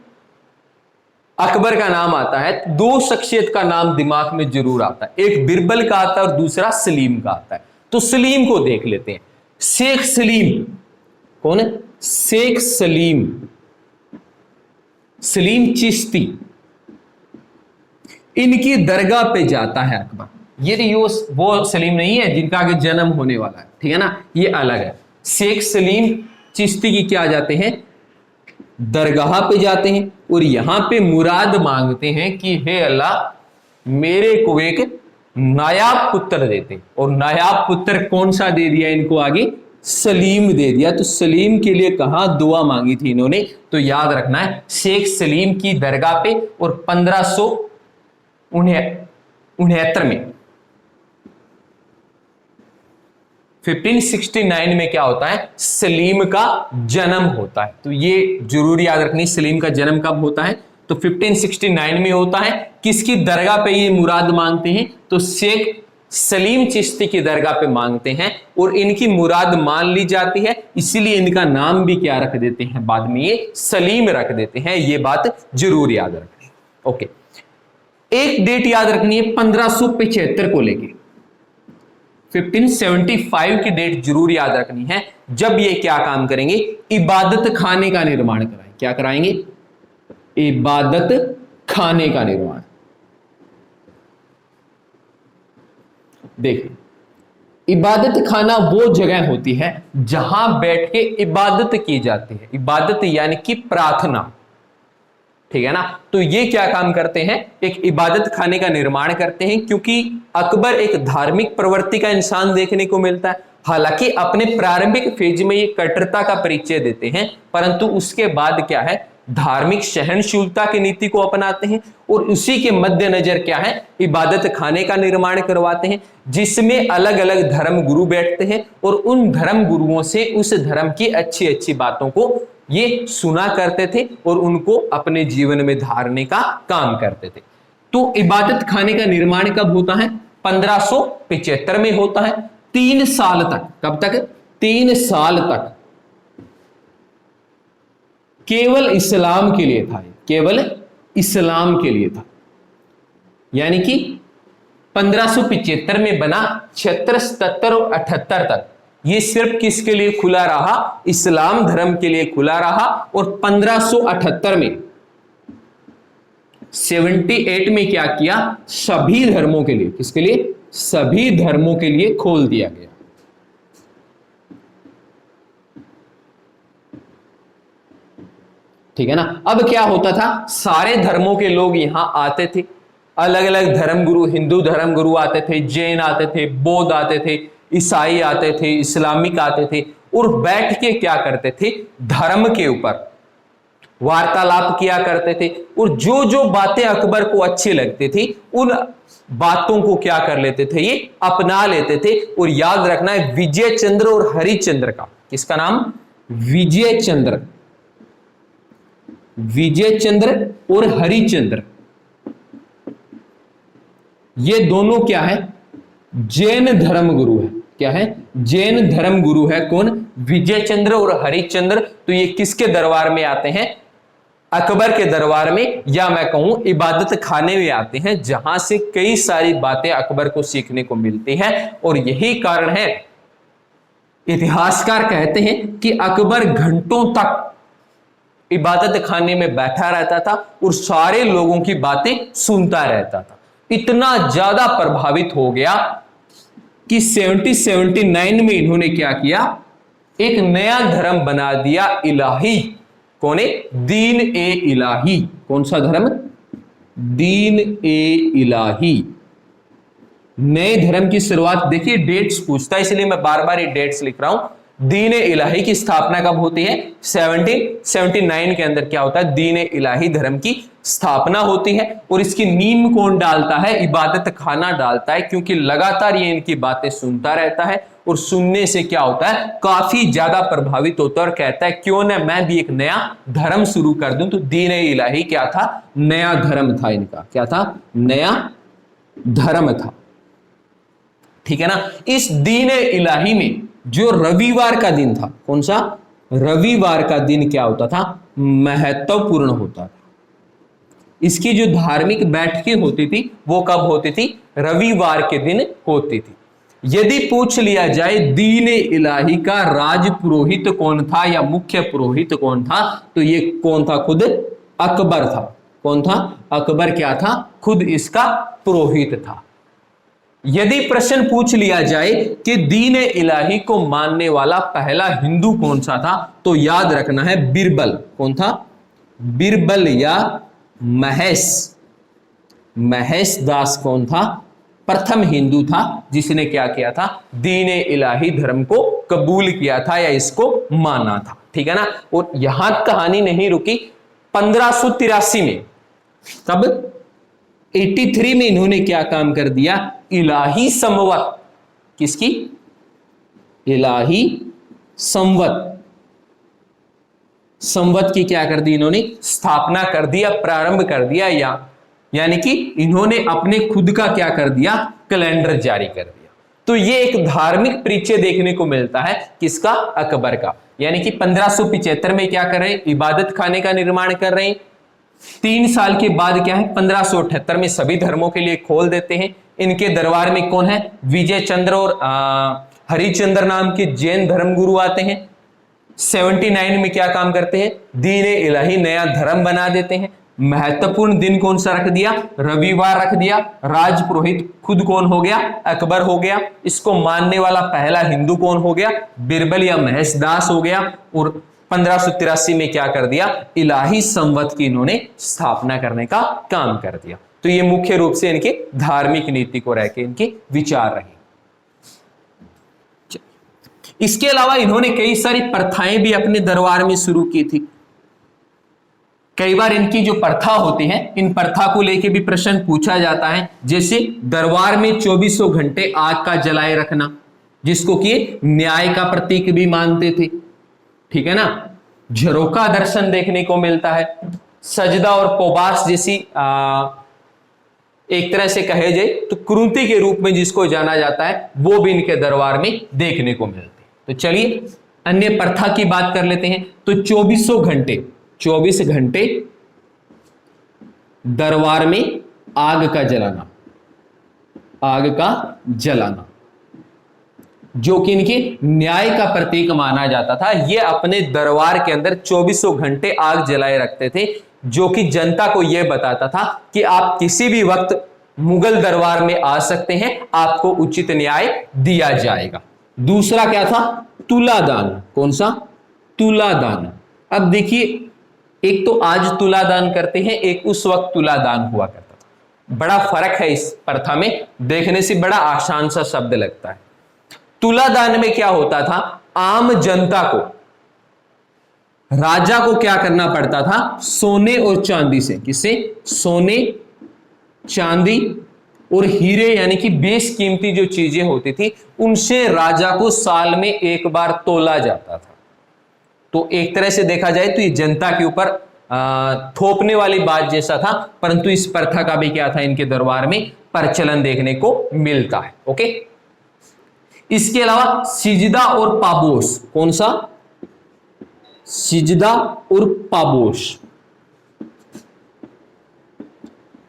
अकबर का नाम आता है, 2 शख्सियत का नाम दिमाग में जरूर आता है, एक बिरबल का आता है और दूसरा सलीम का आता है। तो सलीम को देख लेते हैं। शेख सलीम कौन है? शेख सलीम, सलीम चिश्ती। इनकी दरगाह पे जाता है अकबर। ये वो सलीम नहीं है जिनका आगे जन्म होने वाला है, ठीक है ना, ये अलग है। शेख सलीम चिश्ती की क्या जाते हैं, दरगाह पे जाते हैं और यहां पे मुराद मांगते हैं कि हे अल्लाह मेरे को एक नायाब पुत्र देते। और नायाब पुत्र कौन सा दे दिया इनको आगे? सलीम दे दिया। तो सलीम के लिए कहां दुआ मांगी थी इन्होंने? तो याद रखना है शेख सलीम की दरगाह पे। और 1569 में 1569 में क्या होता है? सलीम का जन्म होता है। तो ये जरूर याद रखनी, सलीम का जन्म कब होता है? तो 1569 में होता है। किसकी दरगाह पे ये मुराद मांगते हैं? तो शेख सलीम चिश्ती की दरगाह पे मांगते हैं और इनकी मुराद मान ली जाती है। इसीलिए इनका नाम भी क्या रख देते हैं बाद में? ये सलीम रख देते हैं। ये बात जरूर याद रखनी। ओके, एक डेट याद रखनी है 1575 को लेके। 1575 की डेट जरूर याद रखनी है, जब ये क्या काम करेंगे? इबादत खाने का निर्माण कराएंगे। क्या कराएंगे? इबादत खाने का निर्माण। देखिए, इबादत खाना वो जगह होती है जहां बैठ के इबादत की जाती है। इबादत यानी कि प्रार्थना, ठीक है ना। तो ये क्या काम करते हैं? एक इबादत खाने का निर्माण करते हैं, क्योंकि अकबर एक धार्मिक प्रवृत्ति का इंसान देखने को मिलता है। हालांकि अपने प्रारंभिक फेज में ये कट्टरता का परिचय देते हैं, परंतु उसके बाद क्या है? धार्मिक सहनशीलता की नीति को अपनाते हैं और उसी के मद्देनजर क्या है? इबादत खाने का निर्माण करवाते हैं, जिसमें अलग अलग धर्म गुरु बैठते हैं और उन धर्म गुरुओं से उस धर्म की अच्छी अच्छी बातों को ये सुना करते थे और उनको अपने जीवन में धारने का काम करते थे। तो इबादत खाने का निर्माण कब होता है? 1575 में होता है। 3 साल तक, कब तक? 3 साल तक केवल इस्लाम के लिए था। केवल इस्लाम के लिए था। यानी कि 1575 में बना, 76, 77 और 78 तक ये सिर्फ किसके लिए खुला रहा? इस्लाम धर्म के लिए खुला रहा। और 1578 में 78 में क्या किया? सभी धर्मों के लिए, किसके लिए? सभी धर्मों के लिए खोल दिया गया। ठीक है ना। अब क्या होता था, सारे धर्मों के लोग यहां आते थे, अलग अलग धर्मगुरु, हिंदू धर्मगुरु आते थे, जैन आते थे, बौद्ध आते थे, ईसाई आते थे, इस्लामिक आते थे, और बैठ के क्या करते थे, धर्म के ऊपर वार्तालाप किया करते थे। और जो जो बातें अकबर को अच्छी लगती थी उन बातों को क्या कर लेते थे, ये अपना लेते थे। और याद रखना है, विजय चंद्र और हरिश्चंद्र का, किसका नाम, विजय चंद्र, विजय चंद्र और हरिश्चंद्र, ये दोनों क्या है, जैन धर्मगुरु है। क्या है, जैन धर्मगुरु है। कौन, विजय चंद्र और हरिश्चंद्र। तो ये किसके दरबार में आते हैं, अकबर के दरबार में, या मैं कहूं इबादत खाने में आते हैं, जहां से कई सारी बातें अकबर को सीखने को मिलती हैं। और यही कारण है, इतिहासकार कहते हैं कि अकबर घंटों तक इबादत खाने में बैठा रहता था और सारे लोगों की बातें सुनता रहता था। इतना ज्यादा प्रभावित हो गया कि 79 में इन्होंने क्या किया, एक नया धर्म बना दिया, इलाही। कौन है, दीन ए इलाही। कौन सा धर्म, दीन ए इलाही। नए धर्म की शुरुआत, देखिए डेट्स पूछता है, इसलिए मैं बार बार ये डेट्स लिख रहा हूं। दीन ए इलाही की स्थापना कब होती है, 1779 के अंदर क्या होता है, दीन ए इलाही धर्म की स्थापना होती है। और इसकी नींव कौन डालता है, इबादत खाना डालता है, क्योंकि लगातार ये इनकी बातें सुनता रहता है और सुनने से क्या होता है, काफी ज्यादा प्रभावित होता है और कहता है क्यों ना मैं भी एक नया धर्म शुरू कर दूं। तो दीन ए इलाही क्या था, नया धर्म था इनका। क्या था, नया धर्म था। ठीक है ना। इस दीन ए इलाही में जो रविवार का दिन था, कौन सा, रविवार का दिन क्या होता था, महत्वपूर्ण होता था। इसकी जो धार्मिक बैठकें होती थी वो कब होती थी, रविवार के दिन होती थी। यदि पूछ लिया जाए दीन ए इलाही का राज पुरोहित कौन था या मुख्य पुरोहित कौन था, तो ये कौन था, खुद अकबर था। कौन था, अकबर क्या था, खुद इसका पुरोहित था। यदि प्रश्न पूछ लिया जाए कि दीन ए इलाही को मानने वाला पहला हिंदू कौन सा था, तो याद रखना है बिरबल। कौन था, बिरबल या महेश, महेश दास कौन था, प्रथम हिंदू था जिसने क्या किया था, दीन ए इलाही धर्म को कबूल किया था या इसको माना था। ठीक है ना। और यहां कहानी नहीं रुकी, 1583 में, तब 83 में इन्होंने क्या काम कर दिया, इलाही संवत, किसकी, इलाही संवत, संवत की क्या कर दी इन्होंने, स्थापना कर दिया, प्रारंभ कर दिया, यानी कि इन्होंने अपने खुद का क्या कर दिया, कैलेंडर जारी कर दिया। तो ये एक धार्मिक परिचय देखने को मिलता है, किसका, अकबर का। यानी कि 1575 में क्या कर रहे हैं, इबादत खाने का निर्माण कर रहे हैं। 3 साल के बाद क्या है, 1578 में सभी धर्मों के लिए खोल देते हैं। इनके दरबार में कौन है, विजय चंद्र और हरिश्चंद्र नाम के जैन धर्मगुरु आते हैं। 79 में क्या काम करते हैं, दीन ए इलाही नया धर्म बना देते हैं। महत्वपूर्ण दिन कौन सा रख दिया, रविवार रख दिया। राज पुरोहित खुद कौन हो गया, अकबर हो गया। इसको मानने वाला पहला हिंदू कौन हो गया, बिरबल या महेश दास हो गया। और 1583 में क्या कर दिया, इलाही संवत की इन्होंने स्थापना करने का काम कर दिया। तो ये मुख्य रूप से इनके धार्मिक नीति को रह के इनके विचार रहे। इसके अलावा इन्होंने कई सारी प्रथाएं भी अपने दरबार में शुरू की थी। कई बार इनकी जो प्रथा होती है, इन प्रथा को लेके भी प्रश्न पूछा जाता है। जैसे दरबार में 24 घंटे आग का जलाए रखना, जिसको कि न्याय का प्रतीक भी मानते थे। ठीक है ना। झरोका दर्शन देखने को मिलता है। सजदा और पोबास जैसी एक तरह से कहे जाए तो क्रूंती के रूप में जिसको जाना जाता है, वो भी इनके दरबार में देखने को मिलते हैं। तो चलिए अन्य प्रथा की बात कर लेते हैं। तो 24 घंटे दरबार में आग का जलाना, आग का जलाना, जो कि इनके न्याय का प्रतीक माना जाता था। ये अपने दरबार के अंदर 24 घंटे आग जलाए रखते थे, जो कि जनता को यह बताता था कि आप किसी भी वक्त मुगल दरबार में आ सकते हैं, आपको उचित न्याय दिया जाएगा। दूसरा क्या था, तुलादान। कौन सा, तुलादान। अब देखिए एक तो आज तुलादान करते हैं, एक उस वक्त तुलादान हुआ करता था। बड़ा फर्क है इस प्रथा में, देखने से बड़ा आसान सा शब्द लगता है। तुलादान में क्या होता था, आम जनता को, राजा को क्या करना पड़ता था, सोने और चांदी से, किससे, सोने, चांदी और हीरे यानी कि बेशकीमती जो चीजें होती थी उनसे राजा को साल में एक बार तोला जाता था। तो एक तरह से देखा जाए तो ये जनता के ऊपर थोपने वाली बात जैसा था, परंतु इस प्रथा का भी क्या था, इनके दरबार में प्रचलन देखने को मिलता है। ओके, इसके अलावा सिजदा और पाबोश, कौन सा, सिजदा और पाबोश,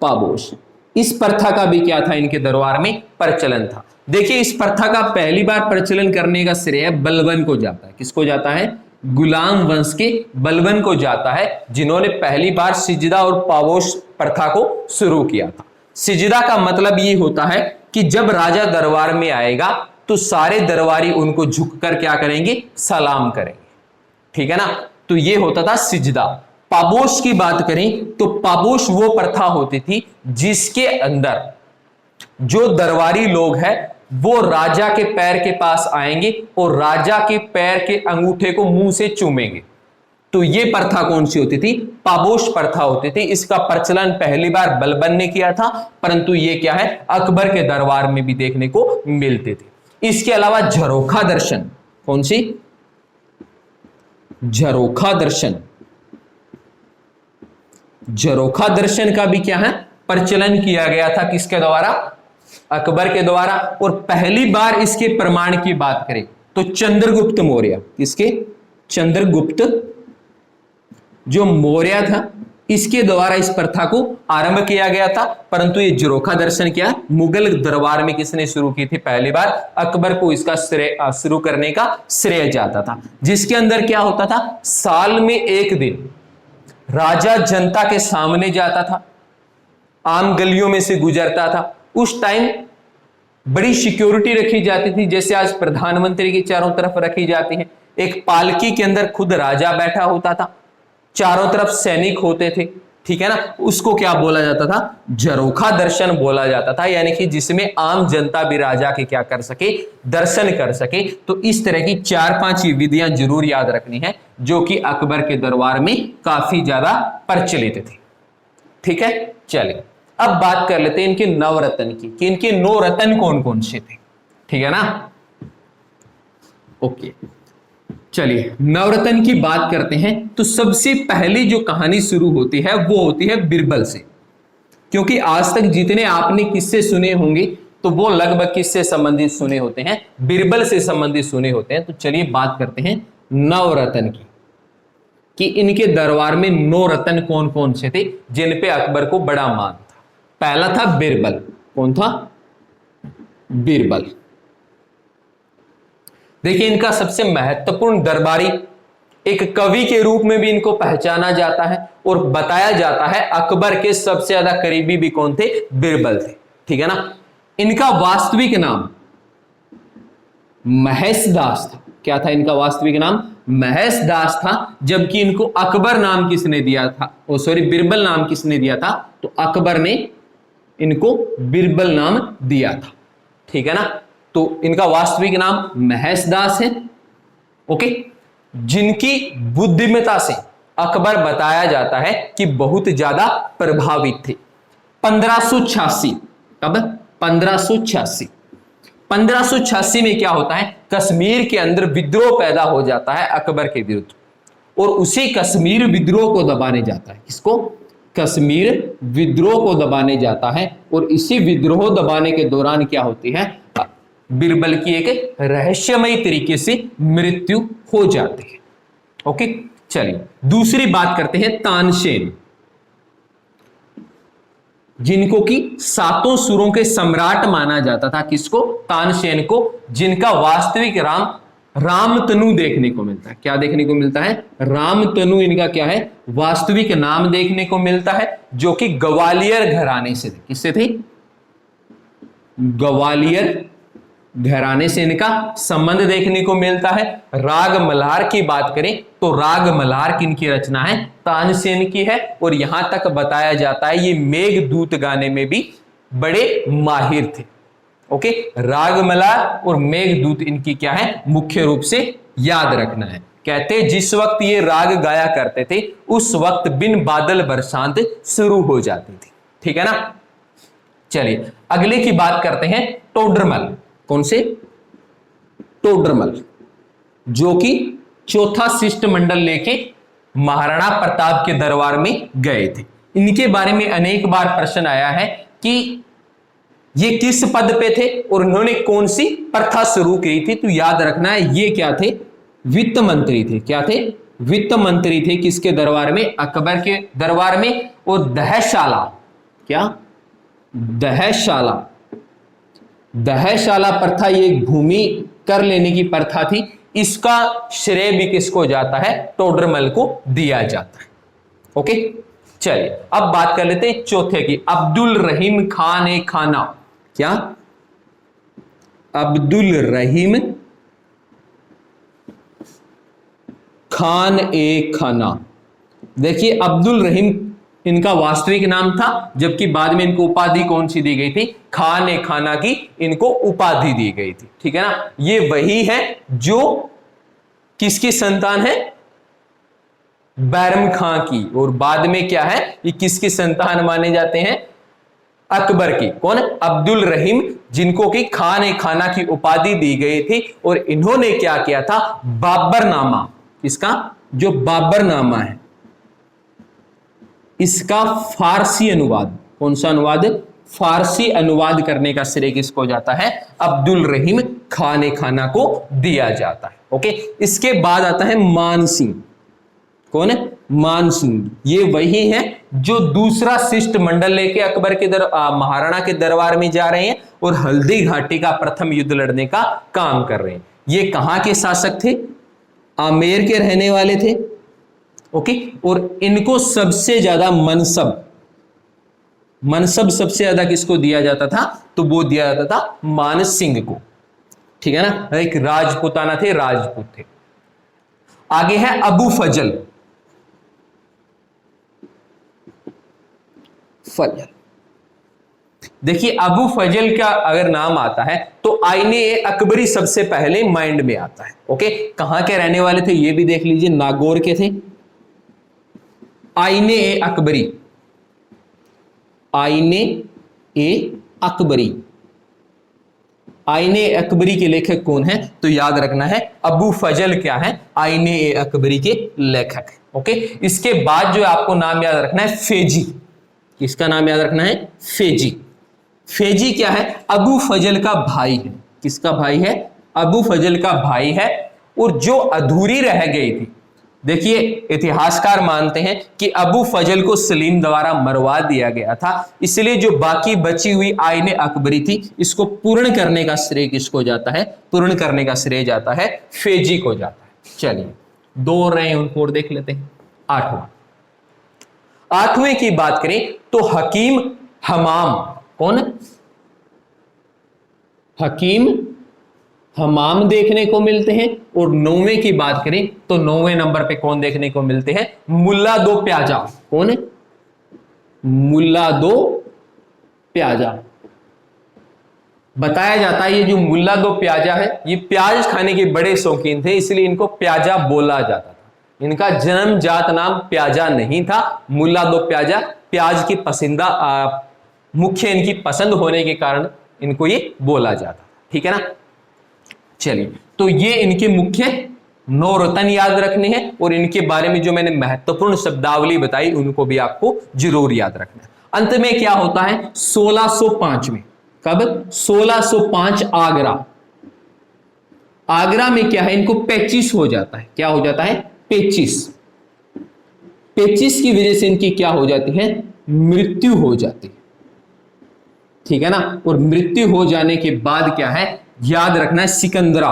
पाबोश, इस प्रथा का भी क्या था, इनके दरबार में प्रचलन था। देखिए इस प्रथा का पहली बार प्रचलन करने का श्रेय बलबन को जाता है। किसको जाता है, गुलाम वंश के बलबन को जाता है, जिन्होंने पहली बार सिजदा और पाबोश प्रथा को शुरू किया था। सिजदा का मतलब ये होता है कि जब राजा दरबार में आएगा तो सारे दरबारी उनको झुककर क्या करेंगे, सलाम करेंगे, ठीक है ना। तो ये होता था सिजदा। पाबोश की बात करें तो पाबोश वो प्रथा होती थी जिसके अंदर जो दरबारी लोग हैं वो राजा के पैर के पास आएंगे और राजा के पैर के अंगूठे को मुंह से चूमेंगे। तो ये प्रथा कौन सी होती थी, पाबोश प्रथा होती थी। इसका प्रचलन पहली बार बलबन ने किया था, परंतु ये क्या है, अकबर के दरबार में भी देखने को मिलते थे। इसके अलावा झरोखा दर्शन, कौन सी, झरोखा दर्शन, झरोखा दर्शन का भी क्या है, प्रचलन किया गया था, किसके द्वारा, अकबर के द्वारा। और पहली बार इसके प्रमाण की बात करें तो चंद्रगुप्त मौर्य, किसके, चंद्रगुप्त जो मौर्य था, इसके द्वारा इस प्रथा को आरंभ किया गया था। परंतु ये झरोखा दर्शन क्या, मुगल दरबार में किसने शुरू की थी, पहली बार अकबर को इसका श्रेय शुरू करने का श्रेय जाता था। जिसके अंदर क्या होता था, साल में एक दिन राजा जनता के सामने जाता था, आम गलियों में से गुजरता था। उस टाइम बड़ी सिक्योरिटी रखी जाती थी, जैसे आज प्रधानमंत्री की चारों तरफ रखी जाती है। एक पालकी के अंदर खुद राजा बैठा होता था, चारों तरफ सैनिक होते थे, ठीक है ना। उसको क्या बोला जाता था, झरोखा दर्शन बोला जाता था, यानी कि जिसमें आम जनता भी राजा के क्या कर सके, दर्शन कर सके। तो इस तरह की 4-5 विधियां जरूर याद रखनी है जो कि अकबर के दरबार में काफी ज्यादा प्रचलित थी, ठीक है। चलिए अब बात कर लेते हैं इनके नवरत्न की, कि इनके 9 रत्न कौन कौन से थे, ठीक है ना। ओके, चलिए नवरत्न की बात करते हैं। तो सबसे पहली जो कहानी शुरू होती है वो होती है बिरबल से, क्योंकि आज तक जितने आपने किस्से सुने होंगे तो वो लगभग किससे संबंधित सुने होते हैं, बिरबल से संबंधित सुने होते हैं। तो चलिए बात करते हैं नवरत्न की, कि इनके दरबार में 9 रत्न कौन कौन से थे जिन पे अकबर को बड़ा मान था। पहला था बिरबल, कौन था, बिरबल। देखिए इनका सबसे महत्वपूर्ण दरबारी, एक कवि के रूप में भी इनको पहचाना जाता है और बताया जाता है अकबर के सबसे ज्यादा करीबी भी कौन थे, बिरबल थे, ठीक है ना। इनका वास्तविक नाम महेश दास था। क्या था इनका वास्तविक नाम, महेश दास था, जबकि इनको अकबर नाम किसने दिया था, ओ सॉरी बिरबल नाम किसने दिया था, तो अकबर ने इनको बिरबल नाम दिया था, ठीक है ना। तो इनका वास्तविक नाम महेश दास है, ओके। जिनकी बुद्धिमत्ता से अकबर बताया जाता है कि बहुत ज्यादा प्रभावित थे। 1586, कब, 1586 में क्या होता है, कश्मीर के अंदर विद्रोह पैदा हो जाता है अकबर के विरुद्ध, और उसी कश्मीर विद्रोह को दबाने जाता है, किसको, कश्मीर विद्रोह को दबाने जाता है। और इसी विद्रोह दबाने के दौरान क्या होती है, बिरबल की एक रहस्यमयी तरीके से मृत्यु हो जाती है, ओके। चलिए दूसरी बात करते हैं तानसेन, जिनको कि 7 सुरों के सम्राट माना जाता था, किसको, तानसेन को, जिनका वास्तविक रामतनु देखने को मिलता है। क्या देखने को मिलता है, रामतनु इनका क्या है, वास्तविक नाम देखने को मिलता है, जो कि ग्वालियर घराने से थे। किससे थे, ग्वालियर घराने से इनका संबंध देखने को मिलता है। राग मल्हार की बात करें तो राग मल्हार किनकी रचना है? तानसेन की है। और यहां तक बताया जाता है ये मेघदूत गाने में भी बड़े माहिर थे। ओके, राग मल्हार और मेघदूत इनकी क्या है? मुख्य रूप से याद रखना है। कहते जिस वक्त ये राग गाया करते थे उस वक्त बिन बादल बरसात शुरू हो जाती थी। ठीक है ना। चलिए अगले की बात करते हैं, टोडरमल। कौन से? टोडरमल, जो कि चौथा शिष्टमंडल लेके महाराणा प्रताप के दरबार में गए थे। इनके बारे में अनेक बार प्रश्न आया है कि ये किस पद पे थे और उन्होंने कौन सी प्रथा शुरू की थी। तो याद रखना है ये क्या थे? वित्त मंत्री थे। क्या थे? वित्त मंत्री थे। किसके दरबार में? अकबर के दरबार में। और दहशाला, क्या? दहशाला, दहशाला प्रथा ये भूमि कर लेने की प्रथा थी। इसका श्रेय भी किसको जाता है? टोडरमल को दिया जाता है। ओके, चलिए अब बात कर लेते हैं चौथे की, अब्दुल रहीम खान ए खाना। क्या? अब्दुल रहीम खान ए खाना। देखिए अब्दुल रहीम इनका वास्तविक नाम था, जबकि बाद में इनको उपाधि कौन सी दी गई थी? खान ए खाना की इनको उपाधि दी गई थी। ठीक है ना। ये वही है जो किसकी संतान है? बैरम खां की। और बाद में क्या है? ये किसकी संतान माने जाते हैं? अकबर की। कौन? अब्दुल रहीम, जिनको कि खान ए खाना की उपाधि दी गई थी। और इन्होंने क्या किया था? बाबरनामा, इसका जो बाबरनामा है इसका फारसी अनुवाद, कौन सा अनुवाद? फारसी अनुवाद करने का श्रेय किसको जाता है? अब्दुल रहीम खान ए खाना को दिया जाता है। ओके, इसके बाद आता है मान सिंह। कौन है? मान सिंह। ये वही है जो दूसरा शिष्टमंडल लेके अकबर के महाराणा के दरबार में जा रहे हैं और हल्दी घाटी का प्रथम युद्ध लड़ने का काम कर रहे हैं। ये कहां के शासक थे? आमेर के रहने वाले थे। ओके, और इनको सबसे ज्यादा मनसब सबसे ज्यादा किसको दिया जाता था? तो वो दिया जाता था मान सिंह को। ठीक है ना। एक राजपुताना थे, राजपूत थे। आगे है अबू फजल। फजल, देखिए अबू फजल का अगर नाम आता है तो आईने अकबरी सबसे पहले माइंड में आता है। ओके, कहां के रहने वाले थे ये भी देख लीजिए, नागौर के थे। आईने ए अकबरी, आईने ए अकबरी। आईने अकबरी के लेखक कौन है? तो याद रखना है अबू फजल क्या है? आईने ए अकबरी के लेखक है। ओके, इसके बाद जो आपको नाम याद रखना है फेजी। किसका नाम याद रखना है? फेजी। फेजी क्या है? अबू फजल का भाई है। किसका भाई है? अबू फजल का भाई है। और जो अधूरी रह गई थी, देखिए इतिहासकार मानते हैं कि अबू फजल को सलीम द्वारा मरवा दिया गया था, इसलिए जो बाकी बची हुई आईने अकबरी थी इसको पूर्ण करने का श्रेय किसको जाता है? पूर्ण करने का श्रेय जाता है फेजी को जाता है। चलिए दो रहे उनको और देख लेते हैं। आठवें की बात करें तो हकीम हमाम। कौन? हकीम हमाम देखने को मिलते हैं। और नौवें की बात करें तो नौवें नंबर पे कौन देखने को मिलते हैं? मुल्ला दो प्याजा। कौन है? मुल्ला दो प्याजा। बताया जाता है ये जो मुल्ला दो प्याजा है ये प्याज खाने के बड़े शौकीन थे, इसलिए इनको प्याजा बोला जाता था। इनका जन्मजात नाम प्याजा नहीं था, मुल्ला दो प्याजा। प्याज की पसंदा मुख्य इनकी पसंद होने के कारण इनको ये बोला जाता। ठीक है ना। चलिए, तो ये इनके मुख्य 9 रत्न याद रखने हैं और इनके बारे में जो मैंने महत्वपूर्ण शब्दावली बताई उनको भी आपको जरूर याद रखना है। अंत में क्या होता है? 1605 में, कब? 1605 आगरा। आगरा में क्या है? इनको पेचिस हो जाता है। क्या हो जाता है? पेचिस। पेचिस की वजह से इनकी क्या हो जाती है? मृत्यु हो जाती है। ठीक है ना। और मृत्यु हो जाने के बाद क्या है? याद रखना है सिकंदरा।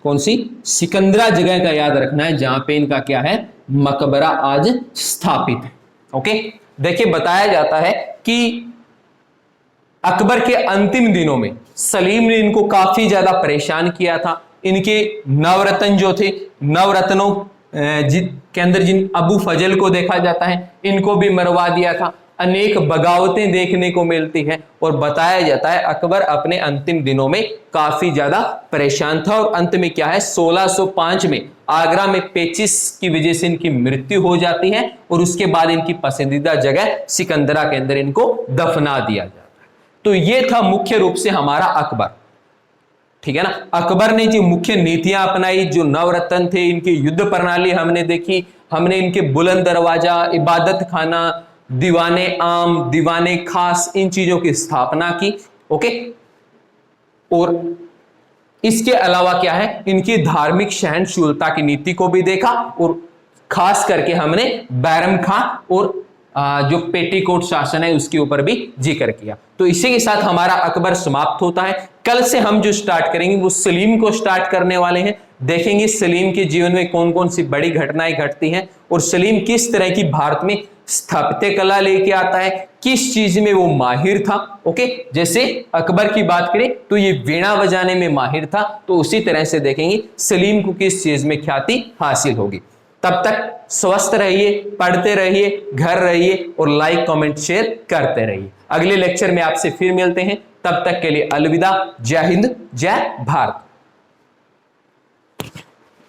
कौन सी? सिकंदरा जगह का याद रखना है जहां पे इनका क्या है? मकबरा आज स्थापित है। ओके, देखिए बताया जाता है कि अकबर के अंतिम दिनों में सलीम ने इनको काफी ज्यादा परेशान किया था। इनके नवरत्न जो थे, नवरत्नों के अंदर जिन अबू फजल को देखा जाता है, इनको भी मरवा दिया था। अनेक बगावतें देखने को मिलती हैं और बताया जाता है अकबर अपने अंतिम दिनों में काफी ज्यादा परेशान था। और अंत में क्या है, 1605 में आगरा में पेचिस की वजह से इनकी मृत्यु हो जाती है और उसके बाद इनकी पसंदीदा जगह सिकंदरा के अंदर इनको दफना दिया जाता है। तो ये था मुख्य रूप से हमारा अकबर, ठीक है ना। अकबर ने जो मुख्य नीतियां अपनाई, जो नवरत्न थे, इनकी युद्ध प्रणाली हमने देखी, हमने इनके बुलंद दरवाजा, इबादत खाना, दीवाने आम, दीवाने खास, इन चीजों की स्थापना की। ओके, और इसके अलावा क्या है, इनकी धार्मिक सहनशीलता की नीति को भी देखा और खास करके हमने बैरम खां और जो पेटीकोट शासन है उसके ऊपर भी जिक्र किया। तो इसी के साथ हमारा अकबर समाप्त होता है। कल से हम जो स्टार्ट करेंगे वो सलीम को स्टार्ट करने वाले हैं। देखेंगे सलीम के जीवन में कौन कौन सी बड़ी घटनाएं घटती हैं और सलीम किस तरह की भारत में स्थापत्य कला लेके आता है, किस चीज में वो माहिर था। ओके, जैसे अकबर की बात करें तो ये वीणा बजाने में माहिर था, तो उसी तरह से देखेंगे सलीम को किस चीज में ख्याति हासिल होगी। तब तक स्वस्थ रहिए, पढ़ते रहिए, घर रहिए और लाइक कमेंट शेयर करते रहिए। अगले लेक्चर में आपसे फिर मिलते हैं, तब तक के लिए अलविदा। जय हिंद, जय भारत।